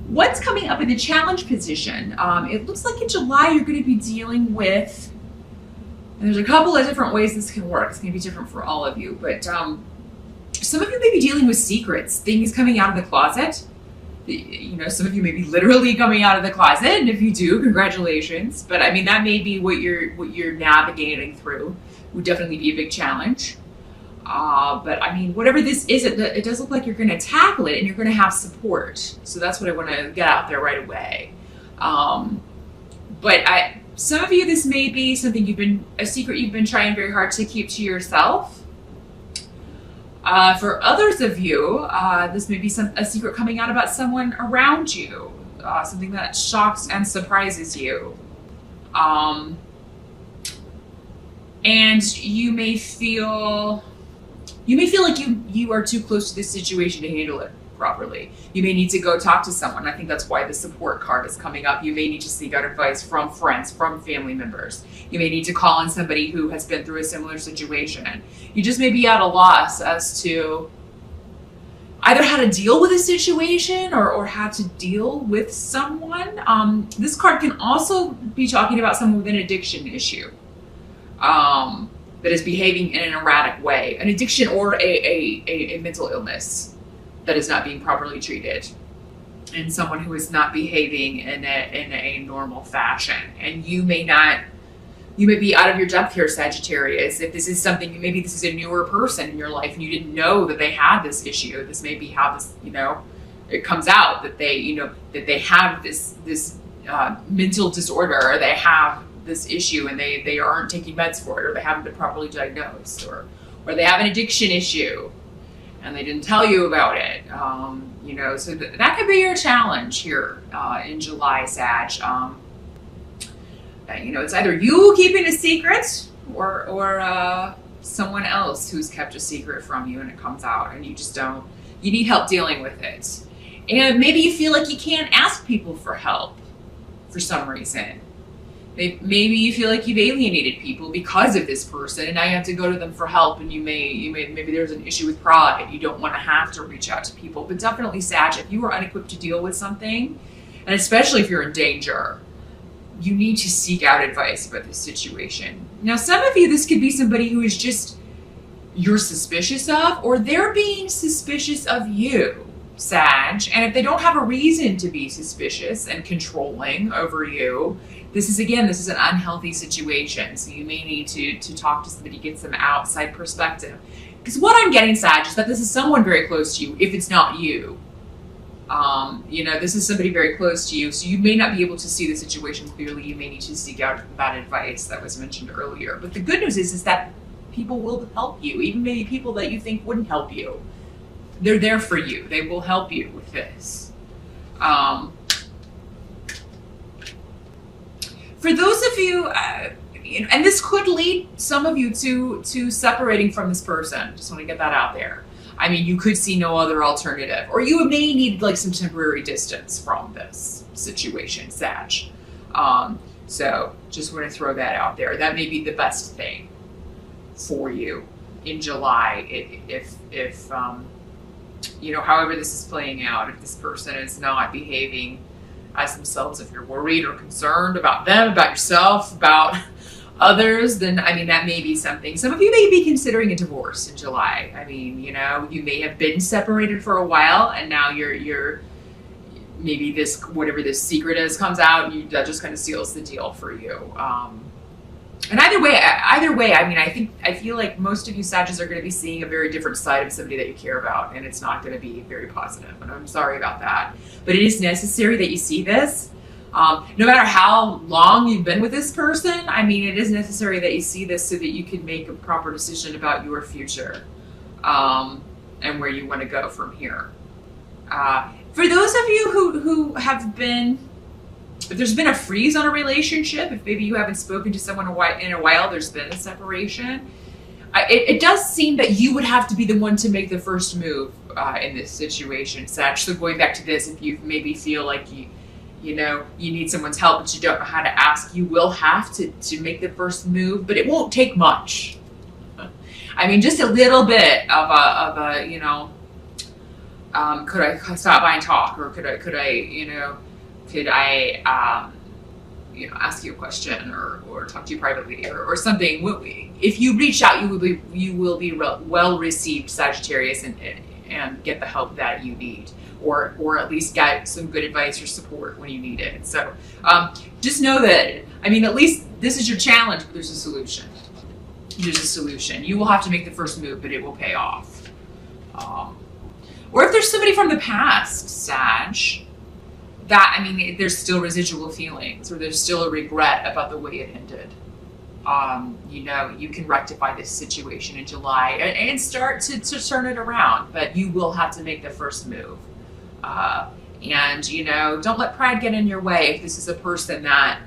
What's coming up in the challenge position? It looks like in July you're going to be dealing with, and there's a couple of different ways this can work. It's going to be different for all of you, but some of you may be dealing with secrets, things coming out of the closet. You know, some of you may be literally coming out of the closet, and if you do, congratulations. But I mean, that may be what you're navigating through. Would definitely be a big challenge. But I mean, whatever this is, it does look like you're going to tackle it, and you're going to have support. So that's what I want to get out there right away. But some of you, this may be something a secret you've been trying very hard to keep to yourself. For others of you, this may be a secret coming out about someone around you, something that shocks and surprises you. And you may feel like you are too close to this situation to handle it properly. You may need to go talk to someone. I think that's why the support card is coming up. You may need to seek out advice from friends, from family members. You may need to call on somebody who has been through a similar situation. You just may be at a loss as to either how to deal with a situation or how to deal with someone. This card can also be talking about someone with an addiction issue that is behaving in an erratic way, an addiction or a mental illness that is not being properly treated, and someone who is not behaving in a normal fashion. And you may be out of your depth here, Sagittarius. If this is something, maybe this is a newer person in your life and you didn't know that they had this issue. This may be how this, it comes out that they have this mental disorder, or they have this issue and they aren't taking meds for it, or they haven't been properly diagnosed, or they have an addiction issue and they didn't tell you about it. So that could be your challenge here in July, Sag. It's either you keeping a secret or someone else who's kept a secret from you, and it comes out and you need help dealing with it. And maybe you feel like you can't ask people for help for some reason. Maybe you feel like you've alienated people because of this person, and now you have to go to them for help, and maybe there's an issue with pride. You don't want to have to reach out to people. But definitely, Sag, if you are unequipped to deal with something, and especially if you're in danger, you need to seek out advice about this situation. Now, some of you, this could be somebody who is just you're suspicious of, or they're being suspicious of you, Sag. And if they don't have a reason to be suspicious and controlling over you, this is an unhealthy situation. So you may need to talk to somebody, get some outside perspective. Because what I'm getting, Sag, is that this is someone very close to you, if it's not you. This is somebody very close to you, so you may not be able to see the situation clearly. You may need to seek out that advice that was mentioned earlier. But the good news is that people will help you, even maybe people that you think wouldn't help you. They're there for you. They will help you with this. For those of you, and this could lead some of you to separating from this person. Just want to get that out there. I mean, you could see no other alternative, or you may need like some temporary distance from this situation, Sag. So just want to throw that out there. That may be the best thing for you in July. If however this is playing out, if this person is not behaving as themselves, if you're worried or concerned about them, about yourself, about others, then that may be something. Some of you may be considering a divorce in July. You may have been separated for a while, and now you're maybe whatever this secret is comes out, and that just kind of seals the deal for you. And either way, I feel like most of you Sagittarius are going to be seeing a very different side of somebody that you care about, and it's not going to be very positive. And I'm sorry about that, but it is necessary that you see this. No matter how long you've been with this person, it is necessary that you see this so that you can make a proper decision about your future and where you want to go from here. For those of you who have been, if there's been a freeze on a relationship, if maybe you haven't spoken to someone in a while, there's been a separation, it does seem that you would have to be the one to make the first move in this situation, Sag. So going back to this, if you maybe feel like you need someone's help, but you don't know how to ask, you will have to make the first move, but it won't take much. Just a little bit of could I stop by and talk, or could I, ask you a question, or talk to you privately, or something. If you reach out, you will be well received, Sagittarius, and get the help that you need, or at least get some good advice or support when you need it. So just know that, I mean, at least this is your challenge, but there's a solution. There's a solution. You will have to make the first move, but it will pay off. Or if there's somebody from the past, Sag, that, I mean, there's still residual feelings, or there's still a regret about the way it ended. You can rectify this situation in July and start to turn it around, but you will have to make the first move. Don't let pride get in your way if this is a person that,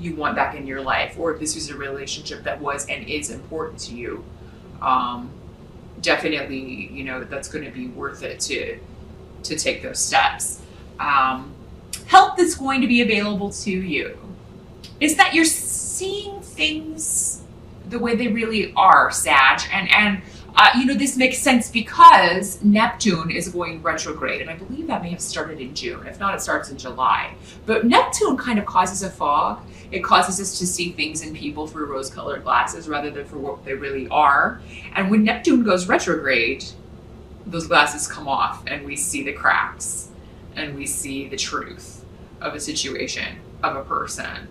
you want back in your life, or if this was a relationship that was and is important to you. Definitely, that's going to be worth it to take those steps. Help that's going to be available to you is that you're seeing things the way they really are, Sag. And this makes sense because Neptune is going retrograde, and I believe that may have started in June. If not, it starts in July. But Neptune kind of causes a fog. It causes us to see things and people through rose-colored glasses rather than for what they really are. And when Neptune goes retrograde, those glasses come off, and we see the cracks, and we see the truth of a situation, of a person.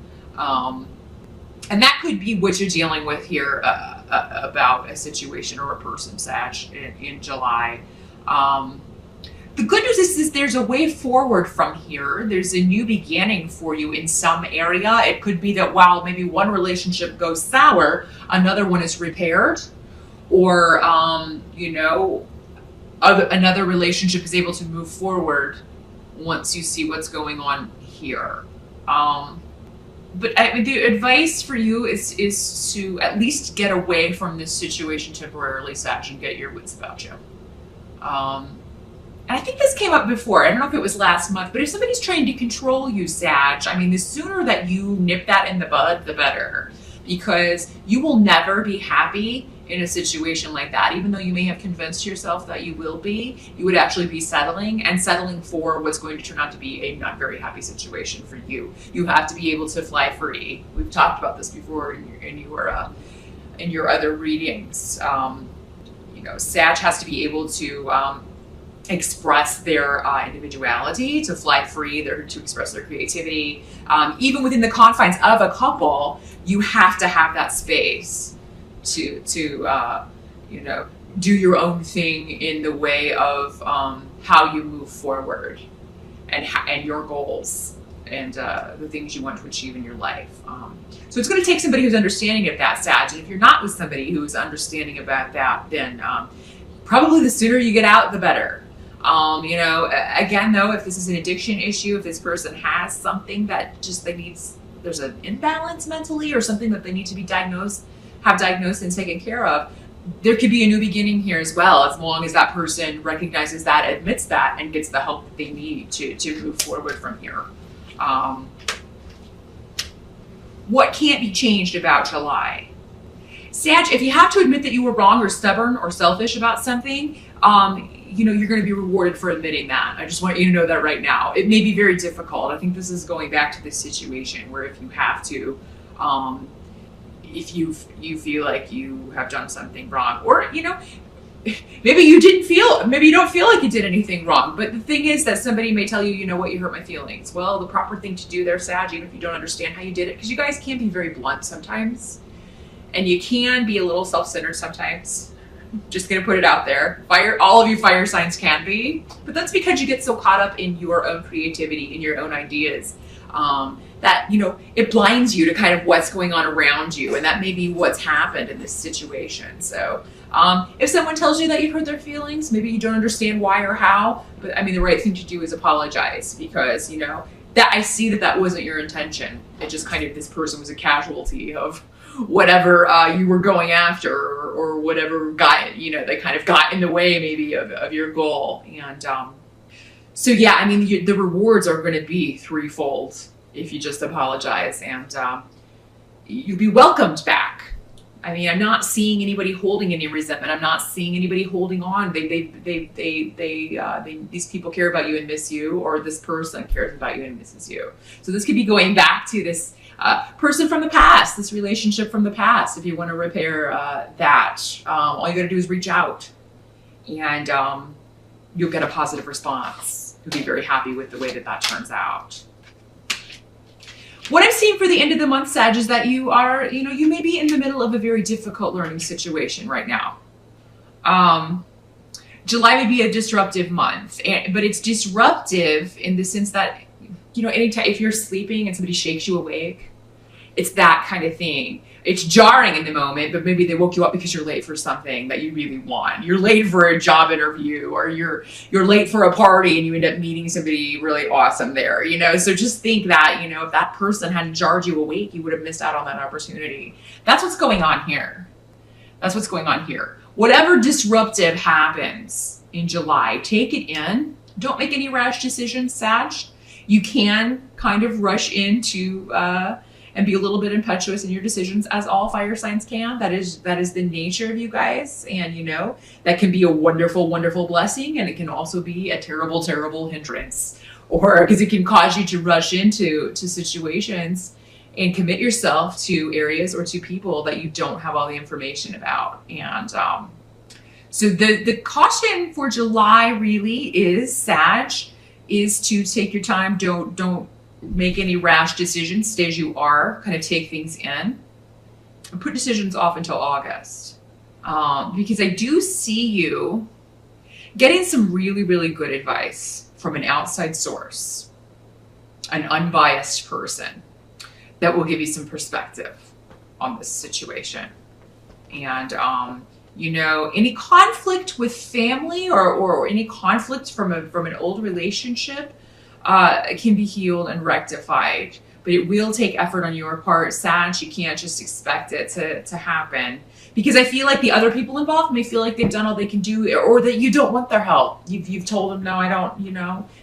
And that could be what you're dealing with here about a situation or a person, Sag, in July. The good news is there's a way forward from here. There's a new beginning for you in some area. It could be that while maybe one relationship goes sour, another one is repaired, or, another relationship is able to move forward once you see what's going on here. But the advice for you is to at least get away from this situation temporarily, Sag, and get your wits about you. And I think this came up before. I don't know if it was last month, but if somebody's trying to control you, Sag, the sooner that you nip that in the bud, the better. Because you will never be happy in a situation like that. Even though you may have convinced yourself that you will be, you would actually be settling for what's going to turn out to be a not very happy situation for you. You have to be able to fly free. We've talked about this before in your other readings. Sag has to be able to express their individuality, to fly free, to express their creativity. Even within the confines of a couple, you have to have that space to do your own thing in the way of how you move forward and your goals and the things you want to achieve in your life. So it's going to take somebody who's understanding of that, Sag. And if you're not with somebody who's understanding about that, then probably the sooner you get out, the better. Again, though, if this is an addiction issue, if this person has something that just there's an imbalance mentally, or something that they need to be diagnosed and taken care of, there could be a new beginning here as well, as long as that person recognizes that, admits that, and gets the help that they need to move forward from here. What can't be changed about July? Sag, if you have to admit that you were wrong or stubborn or selfish about something, you're going to be rewarded for admitting that. I just want you to know that right now. It may be very difficult. I think this is going back to this situation where if you have to, if you feel like you have done something wrong, or, maybe you don't feel like you did anything wrong. But the thing is that somebody may tell you, you know what, you hurt my feelings. Well, the proper thing to do there, Sag, even if you don't understand how you did it, because you guys can be very blunt sometimes, and you can be a little self-centered sometimes. Just gonna put it out there. All of you fire signs can be, but that's because you get so caught up in your own creativity, in your own ideas, that it blinds you to kind of what's going on around you, and that may be what's happened in this situation. So if someone tells you that you hurt their feelings, maybe you don't understand why or how, but the right thing to do is apologize, because that I see that wasn't your intention. It just kind of, this person was a casualty of whatever you were going after, or whatever they kind of got in the way maybe of your goal. And so yeah, the rewards are going to be threefold if you just apologize, and you'll be welcomed back I mean, I'm not seeing anybody holding any resentment. I'm not seeing anybody holding on. These people care about you and miss you, or this person cares about you and misses you. So this could be going back to this person from the past, this relationship from the past. If you want to repair that, all you got to do is reach out, and you'll get a positive response. You'll be very happy with the way that that turns out. What I'm seeing for the end of the month, Sag, is that you are, you may be in the middle of a very difficult learning situation right now. July may be a disruptive month, but it's disruptive in the sense that, anytime if you're sleeping and somebody shakes you awake, it's that kind of thing. It's jarring in the moment, but maybe they woke you up because you're late for something that you really want. You're late for a job interview, or you're late for a party and you end up meeting somebody really awesome there, So just think that, if that person hadn't jarred you awake, you would have missed out on that opportunity. That's what's going on here. That's what's going on here. Whatever disruptive happens in July, take it in. Don't make any rash decisions, Sag. You can kind of rush into and be a little bit impetuous in your decisions, as all fire signs can. That is the nature of you guys. And that can be a wonderful, wonderful blessing. And it can also be a terrible, terrible hindrance, or because it can cause you to rush into situations and commit yourself to areas or to people that you don't have all the information about. And so the caution for July really is, Sag, is to take your time. Don't make any rash decisions. Stay as you are. Kind of take things in and put decisions off until August. Because I do see you getting some really, really good advice from an outside source, an unbiased person that will give you some perspective on this situation. And, any conflict with family or any conflict from an old relationship can be healed and rectified, but it will take effort on your part, Sag. You can't just expect it to happen, because I feel like the other people involved may feel like they've done all they can do, or that you don't want their help. You've told them, no, I don't,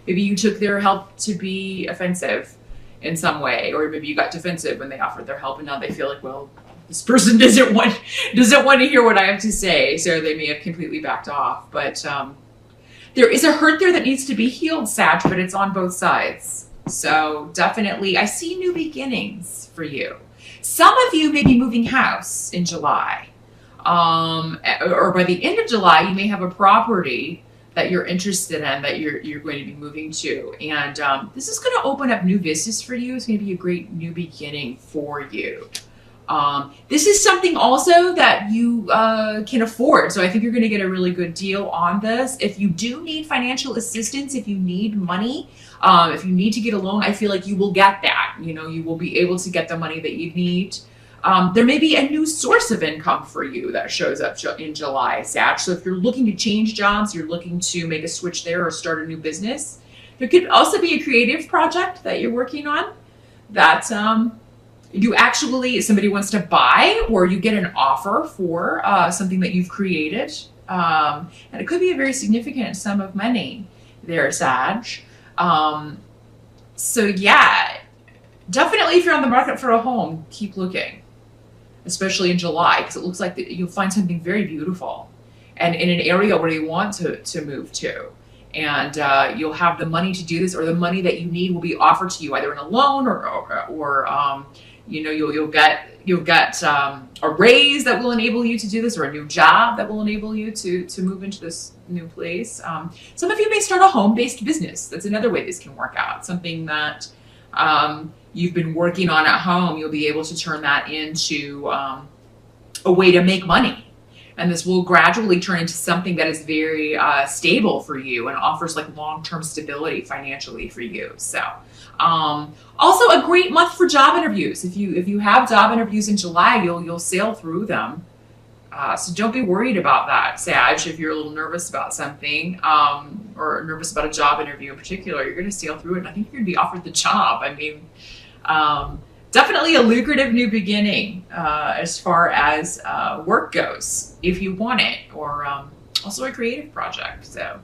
maybe you took their help to be offensive in some way, or maybe you got defensive when they offered their help, and now they feel like, well, this person doesn't want to hear what I have to say, so they may have completely backed off. But there is a hurt there that needs to be healed, Sag, but it's on both sides. So definitely, I see new beginnings for you. Some of you may be moving house in July, or by the end of July, you may have a property that you're interested in, that you're going to be moving to. And this is going to open up new vistas for you. It's going to be a great new beginning for you. This is something also that you can afford. So I think you're going to get a really good deal on this. If you do need financial assistance, if you need money, if you need to get a loan, I feel like you will get that. You will be able to get the money that you need. There may be a new source of income for you that shows up in July, Sag. So if you're looking to change jobs, you're looking to make a switch there or start a new business. There could also be a creative project that you're working on that somebody wants to buy, or you get an offer for something that you've created. And it could be a very significant sum of money there, Sag. So yeah, definitely if you're on the market for a home, keep looking, especially in July, because it looks like you'll find something very beautiful and in an area where you want to move to. And you'll have the money to do this, or the money that you need will be offered to you either in a loan or you'll get a raise that will enable you to do this, or a new job that will enable you to move into this new place. Some of you may start a home-based business. That's another way this can work out. Something that you've been working on at home, you'll be able to turn that into a way to make money. And this will gradually turn into something that is very stable for you and offers like long-term stability financially for you. So also a great month for job interviews. If you have job interviews in July, you'll sail through them. So don't be worried about that, Sag. If you're a little nervous about something, or nervous about a job interview in particular, you're going to sail through it, and I think you're going to be offered the job. I mean, definitely a lucrative new beginning as far as work goes, if you want it, or also a creative project. So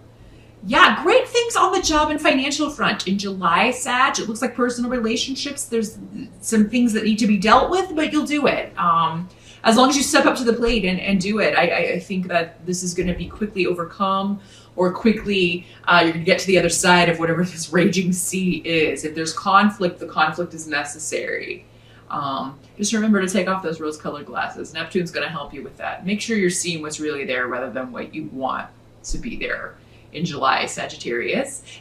yeah, great things on the job and financial front in July, Sag. It looks like personal relationships, there's some things that need to be dealt with, but you'll do it. as long as you step up to the plate and do it, I think that this is going to be quickly overcome, or quickly you're going to get to the other side of whatever this raging sea is. If there's conflict, the conflict is necessary. Just remember to take off those rose-colored glasses. Neptune's going to help you with that. Make sure you're seeing what's really there rather than what you want to be there in July, Sagittarius.